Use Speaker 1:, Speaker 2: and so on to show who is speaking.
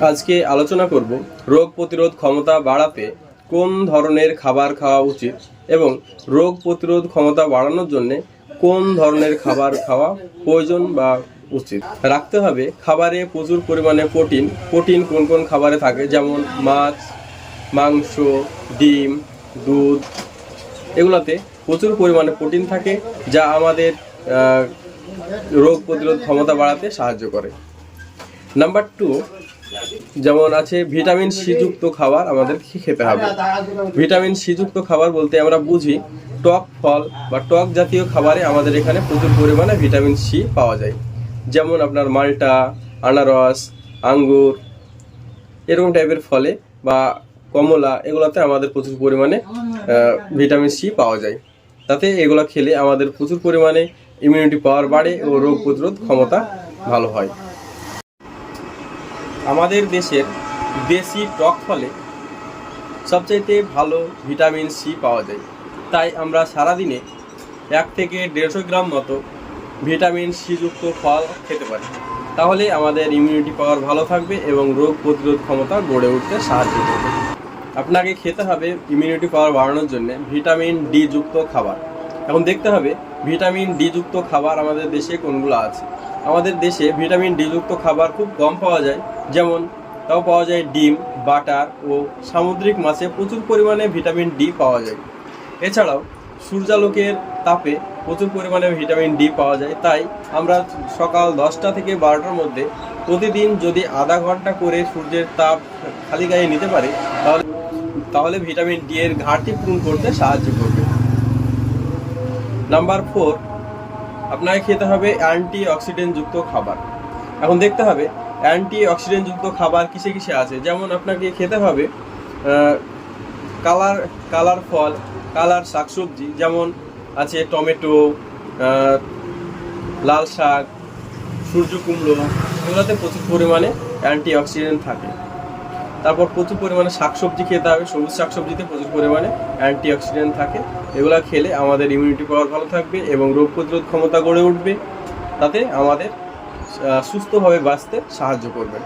Speaker 1: আজকে আলোচনা করব রোগ প্রতিরোধ ক্ষমতা বাড়াতে কোন ধরনের খাবার খাওয়া উচিত এবং রোগ প্রতিরোধ ক্ষমতা বাড়ানোর জন্য কোন ধরনের খাবার খাওয়া প্রয়োজন বা উচিত। রাখতে হবে খাবারে প্রচুর পরিমাণে প্রোটিন কোন কোন খাবারে থাকে, যেমন মাছ, মাংস, ডিম, দুধ, এগুলাতে প্রচুর পরিমাণে প্রোটিন থাকে যা আমাদের রোগ প্রতিরোধ ক্ষমতা বাড়াতে সাহায্য করে। নাম্বার 2, যেমন আছে ভিটামিন সি যুক্ত খাবার আমাদের খেতে হবে। ভিটামিন সি যুক্ত খাবার বলতে আমরা বুঝি টক ফল বা টক জাতীয় খাবারে আমাদের এখানে প্রচুর পরিমাণে ভিটামিন সি পাওয়া যায়, যেমন আপনার মাল্টা, আনারস, আঙ্গুর, এরকম টাইপের ফলে বা কমলা, এগুলোতে আমাদের প্রচুর পরিমাণে ভিটামিন সি পাওয়া যায়। তাতে এগুলো খেলে আমাদের প্রচুর পরিমাণে ইমিউনিটি পাওয়ার বাড়ে ও রোগ প্রতিরোধ ক্ষমতা ভালো হয়। আমাদের দেশের দেশি টক ফলে সবচাইতে ভালো ভিটামিন সি পাওয়া যায়, তাই আমরা সারাদিনে 1 থেকে 150 গ্রাম মতো ভিটামিন সি যুক্ত ফল খেতে পারি। তাহলে আমাদের ইমিউনিটি পাওয়ার ভালো থাকবে এবং রোগ প্রতিরোধ ক্ষমতা গড়ে উঠতে সাহায্য করবে। আপনাকে খেতে হবে ইমিউনিটি পাওয়ার বাড়ানোর জন্য ভিটামিন ডি যুক্ত খাবার। এখন দেখতে হবে ভিটামিন ডি যুক্ত খাবার আমাদের দেশে কোনগুলো আছে। আমাদের দেশে ভিটামিন ডি যুক্ত খাবার খুব কম পাওয়া যায়, যেমন তাও পাওয়া যায় ডিম, বাটার ও সামুদ্রিক মাছে প্রচুর পরিমাণে ভিটামিন ডি পাওয়া যায়। এছাড়াও সূর্যালোকের তাপে প্রচুর পরিমাণে ভিটামিন ডি পাওয়া যায়, তাই আমরা সকাল 10টা থেকে 12টার মধ্যে প্রতিদিন যদি আধা ঘন্টা করে সূর্যের তাপ খালি গায়ে নিতে পারি তাহলে ভিটামিন ডি এর ঘাটতি পূরণ করতে সাহায্য করবে। নাম্বার 4, আপনাকে খেতে হবে অ্যান্টি অক্সিডেন্ট যুক্ত খাবার। এখন দেখতে হবে অ্যান্টি অক্সিডেন্ট যুক্ত খাবার কিসে কিসে আছে। যেমন আপনাকে খেতে হবে কালার ফল, কালার শাকসবজি, যেমন আছে টমেটো, লাল শাক, সূর্য কুমড়ো, এগুলোতে প্রচুর পরিমাণে অ্যান্টি অক্সিডেন্ট থাকে। তারপর প্রচুর পরিমাণে শাকসবজি খেতে হবে, সবুজ শাকসবজিতে প্রচুর পরিমাণে অ্যান্টি অক্সিডেন্ট থাকে। এগুলো খেলে আমাদের ইমিউনিটি পাওয়ার ভালো থাকবে এবং রোগ প্রতিরোধ ক্ষমতা গড়ে উঠবে, তাতে আমাদের সুস্থভাবে বাঁচতে সাহায্য করবে।